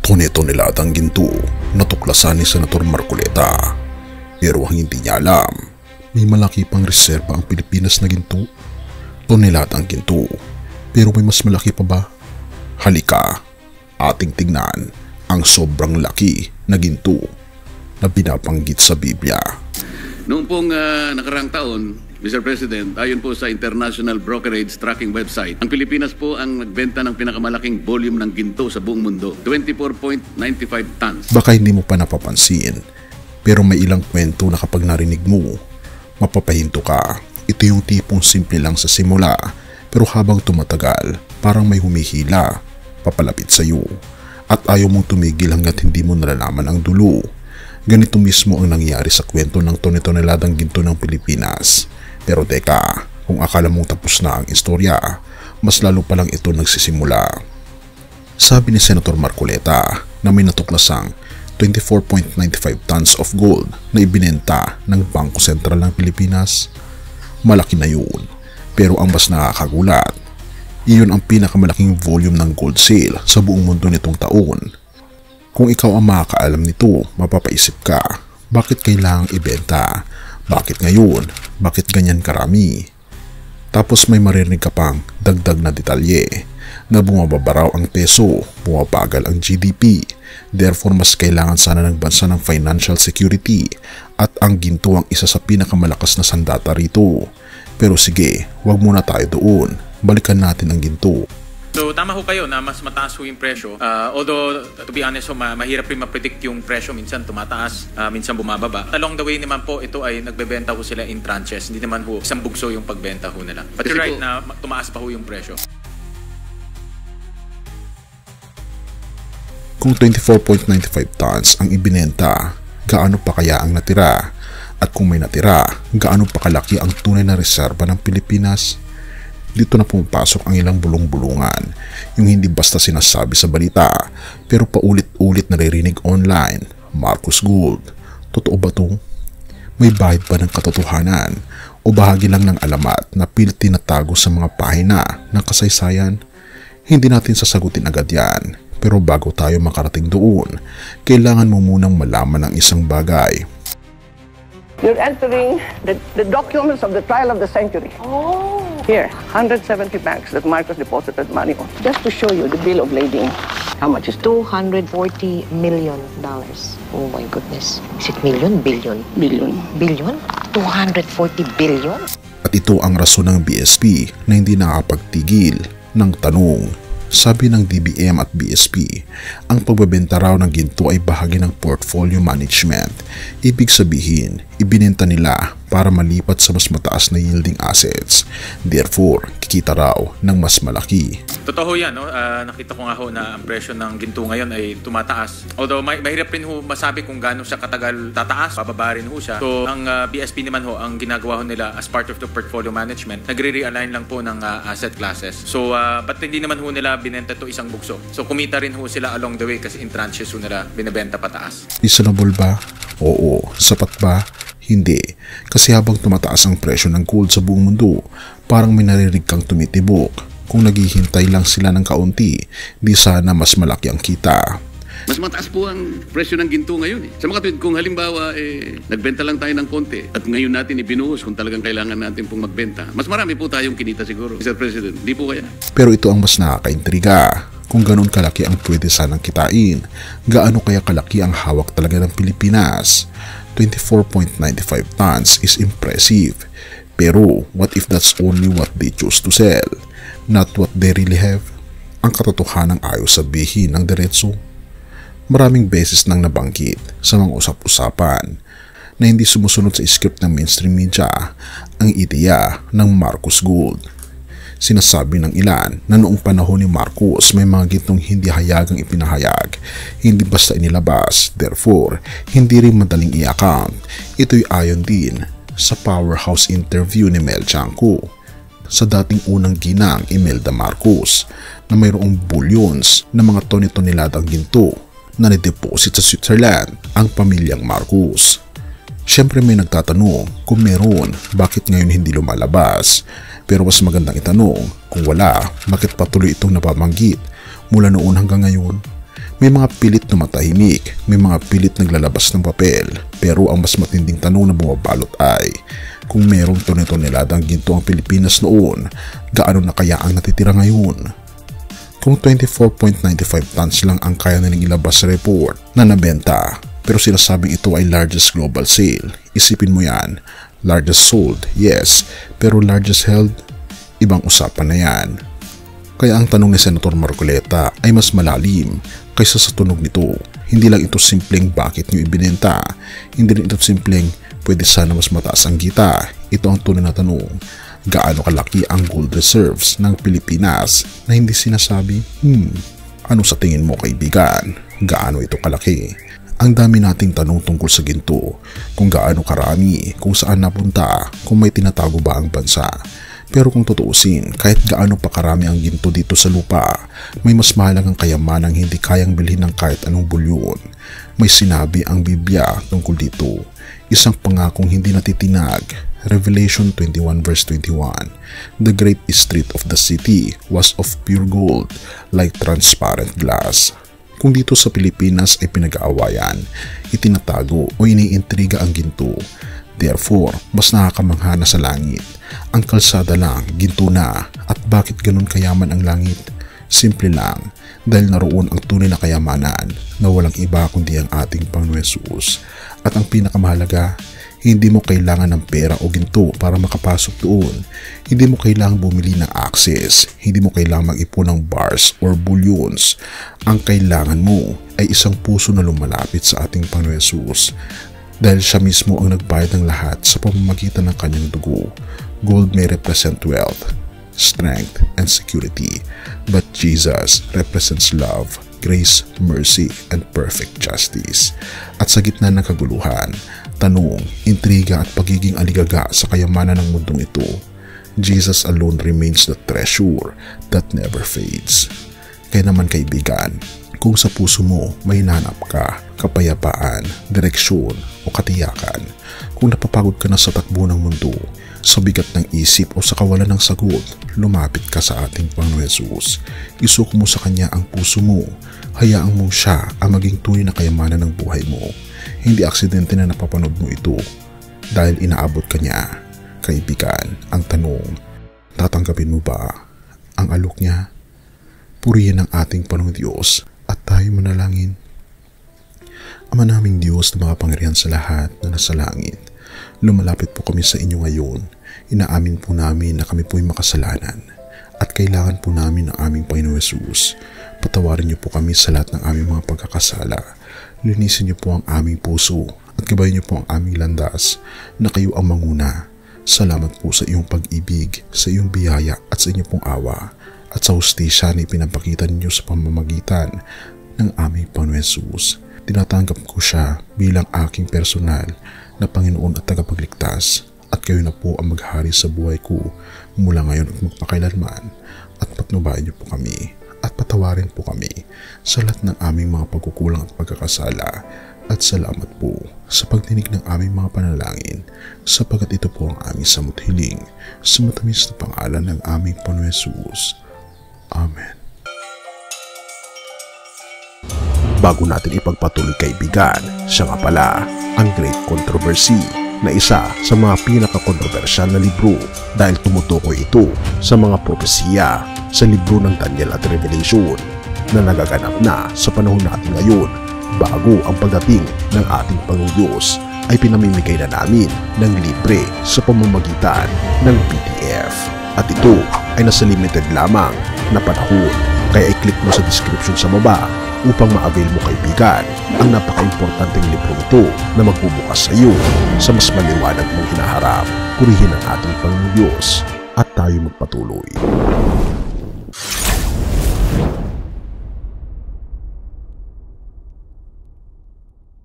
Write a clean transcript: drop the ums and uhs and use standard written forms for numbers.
Tone-toneladang ginto natuklasan ni Senator Marcoleta. Pero ang hindi niya alam, may malaki pang reserba ang Pilipinas na ginto. Toneladang ginto, pero may mas malaki pa ba? Halika, ating tignan ang sobrang laki na ginto na binabanggit sa Biblia. Noong pong nakarang taon, Mr. President, ayon po sa International Brokerage Tracking Website, ang Pilipinas po ang nagbenta ng pinakamalaking volume ng ginto sa buong mundo, 24.95 tons. Baka hindi mo pa napapansin, pero may ilang kwento na kapag narinig mo, mapapahinto ka. Ito yung tipong simple lang sa simula, pero habang tumatagal, parang may humihila, papalapit sa iyo, at ayaw mong tumigil hanggat hindi mo nalalaman ang dulo. Ganito mismo ang nangyari sa kwento ng tone-toneladang ginto ng Pilipinas. Pero teka, kung akala mong tapos na ang istorya, mas lalo pa lang ito nagsisimula. Sabi ni Senator Marcoleta na may natuklasang 24.95 tons of gold na ibinenta ng Bangko Sentral ng Pilipinas. Malaki na yun, pero ang mas nakakagulat, iyon ang pinakamalaking volume ng gold sale sa buong mundo nitong taon. Kung ikaw ang makakaalam nito, mapapaisip ka, bakit kailangang ibenta? Bakit ngayon? Bakit ganyan karami? Tapos may maririnig ka pang dagdag na detalye na bumababa raw ang peso, bumabagal ang GDP, therefore mas kailangan sana ng bansa ng financial security at ang ginto ang isa sa pinakamalakas na sandata rito. Pero sige, wag muna tayo doon, balikan natin ang ginto. So tama ho kayo na mas mataas ho yung presyo. Although to be honest, mahirap rin ma-predict yung presyo. Minsan tumataas, minsan bumababa. Along the way naman po, ito ay nagbebenta ho sila in tranches. Hindi naman ho isang bugso yung pagbenta ho nila. But you're right na tumaas pa ho yung presyo. Kung 24.95 tons ang ibinenta, gaano pa kaya ang natira? At kung may natira, gaano pa kalaki ang tunay na reserba ng Pilipinas? Dito na pumapasok ang ilang bulong-bulungan, yung hindi basta sinasabi sa balita, pero paulit-ulit naririnig online. Marcos Gold, totoo ba to? May bahid ba ng katotohanan o bahagi lang ng alamat na pilit tinatago sa mga pahina ng kasaysayan? Hindi natin sasagutin agad yan, pero bago tayo makarating doon, kailangan mo munang malaman ang isang bagay. You're entering the documents of the trial of the century. Oh. Here, 170 banks that Marcos deposited money on. Just to show you the bill of lading. How much is it? $240 million. Oh my goodness. Is it million? Billion? Billion. Billion? 240 billion? At ito ang rason ng BSP na hindi nakapagtigil ng tanong. Sabi ng DBM at BSP, ang pagbebenta raw ng ginto ay bahagi ng portfolio management. Ibig sabihin, ibinenta nila para malipat sa mas mataas na yielding assets. Therefore, kikita raw ng mas malaki. Totoo yan, no? Nakita ko nga ho na ang presyo ng ginto ngayon ay tumataas. Although mahirap rin ho masabi kung gaano siya katagal tataas, bababa rin ho siya. So ang BSP naman ho, ang ginagawa ho nila as part of the portfolio management, nagre-realign lang po ng asset classes. So but hindi naman ho nila binenta to isang bugso. So kumita rin ho sila along the way kasi in tranches ho nila binibenta pataas. Reasonable ba? Oo. Sapat ba? Hindi. Kasi habang tumataas ang presyo ng gold sa buong mundo, parang may narinig kang tumitibok. Kung naghihintay lang sila ng kaunti, di sana mas malaki ang kita. Mas mataas po ang presyo ng ginto ngayon. Sa mga tuwid, kung halimbawa nagbenta lang tayo ng konti at ngayon natin ibinuhos kung talagang kailangan natin pong magbenta, mas marami po tayong kinita siguro, Mr. President. Di po kaya? Pero ito ang mas nakakaintriga. Kung ganun kalaki ang pwede sanang kitain, gaano kaya kalaki ang hawak talaga ng Pilipinas? 24.95 tons is impressive. Pero what if that's only what they choose to sell, not what they really have? Ang katotohanan ayaw sabihin ng diretso. Maraming beses nang nabanggit sa mga usap-usapan na hindi sumusunod sa script ng mainstream media ang ideya ng Marcos Gold. Sinasabi ng ilan na noong panahon ni Marcos may mga gintong hindi hayagang ipinahayag, hindi basta inilabas, therefore hindi rin madaling i-account. Ito'y ayon din sa powerhouse interview ni Mel Chanco sa dating unang ginang Imelda Marcos na mayroong billions na mga tone-toneladang ginto na nideposit sa Switzerland ang pamilyang Marcos. Siyempre may nagtatanong kung meron, bakit ngayon hindi lumalabas? Pero mas magandang itanong, kung wala, bakit patuloy itong napabanggit mula noon hanggang ngayon? May mga pilit na matahimik, may mga pilit naglalabas ng papel, pero ang mas matinding tanong na bumabalot ay, kung merong tone-toneladang ginto ang Pilipinas noon, gaano na kaya ang natitira ngayon? Kung 24.95 tons lang ang kaya nilang ilabas sa report na nabenta, pero sinasabing ito ay largest global sale, isipin mo yan, largest sold, yes, pero largest held, ibang usapan na yan. Kaya ang tanong ni Senator Marcoleta ay mas malalim kaysa sa tunog nito. Hindi lang ito simpleng bakit nyo ibinenta, hindi rin ito simpleng pwede sana mas mataas ang kita. Ito ang tunay na tanong, gaano kalaki ang gold reserves ng Pilipinas na hindi sinasabi? Ano sa tingin mo kaibigan? Gaano ito kalaki? Ang dami nating tanong tungkol sa ginto, kung gaano karami, kung saan napunta, kung may tinatago ba ang bansa. Pero kung tutuusin, kahit gaano pa karami ang ginto dito sa lupa, may mas mahalagang kayamanang hindi kayang bilhin ng kahit anong bulyon. May sinabi ang Biblia tungkol dito, isang pangakong hindi natitinag. Revelation 21 verse 21, the great street of the city was of pure gold, like transparent glass. Kung dito sa Pilipinas ay pinag-aawayan, itinatago o iniintriga ang ginto, therefore mas nakakamangha na sa langit. Ang kalsada lang, ginto na. At bakit ganun kayaman ang langit? Simple lang, dahil naroon ang tunay na kayamanan na walang iba kundi ang ating Panginoon Hesus. At ang pinakamahalaga, hindi mo kailangan ng pera o ginto para makapasok doon. Hindi mo kailangan bumili ng access. Hindi mo kailangan mag-ipon ng bars or bullions. Ang kailangan mo ay isang puso na lumalapit sa ating Panginoon Hesus. Dahil siya mismo ang nagbayad ng lahat sa pamamagitan ng kanyang dugo. Gold may represent wealth, strength, and security. But Jesus represents love, grace, mercy, and perfect justice. At sa gitna ng kaguluhan, tanong, intriga at pagiging aligaga sa kayamanan ng mundong ito, Jesus alone remains the treasure that never fades. Kaya naman kaibigan, kung sa puso mo may hinahanap ka, kapayapaan, direksyon o katiyakan, kung napapagod ka na sa takbo ng mundo, sa bigat ng isip o sa kawalan ng sagot, lumapit ka sa ating Panginoon Hesus. Isuko mo sa Kanya ang puso mo, hayaan mo siya ang maging tunay na kayamanan ng buhay mo. Hindi aksidente na napapanood mo ito dahil inaabot ka niya. Kaibigan, ang tanong, tatanggapin mo ba ang alok niya? Purihin ang ating Panginoong Diyos at tayo manalangin. Ama naming Diyos na makapangyarihan sa lahat na nasa langit, lumalapit po kami sa inyo ngayon. Inaamin po namin na kami po'y makasalanan at kailangan po namin ng aming Panginoon Hesus. Patawarin niyo po kami sa lahat ng aming mga pagkakasala. Linisin niyo po ang aming puso at gabayan niyo po ang aming landas na kayo ang manguna. Salamat po sa iyong pag-ibig, sa iyong biyaya at sa inyong pong awa at sa hustisya na ipinapakita ninyo sa pamamagitan ng aming Panginoon Hesus. Tinatanggap ko siya bilang aking personal na Panginoon at tagapagligtas at kayo na po ang maghari sa buhay ko mula ngayon at magpakailanman at patnubayan niyo po kami at patawarin po kami sa lahat ng aming mga pagkukulang at pagkakasala at salamat po sa pagdinig ng aming mga panalangin sapagkat ito po ang aming samot hiling sa matamis na pangalan ng aming Panginoon Hesus. Amen. Bago natin ipagpatuloy kaibigan, siya nga pala ang Great Controversy na isa sa mga pinaka-kontrobersyal na libro dahil tumutukoy ito sa mga propesiya sa libro ng Daniel at Revelation na nagaganap na sa panahon natin ngayon bago ang pagdating ng ating Panginoong Diyos ay pinamimigay na namin ng libre sa pamamagitan ng PDF at ito ay nasa limited lamang na panahon kaya i-click mo sa description sa baba upang ma-avail mo kaibigan ang napaka-importanteng libro ito na magbubukas sa iyo sa mas maliwanag mong hinaharap. Purihin ang ating Panginoong Diyos at tayo magpatuloy.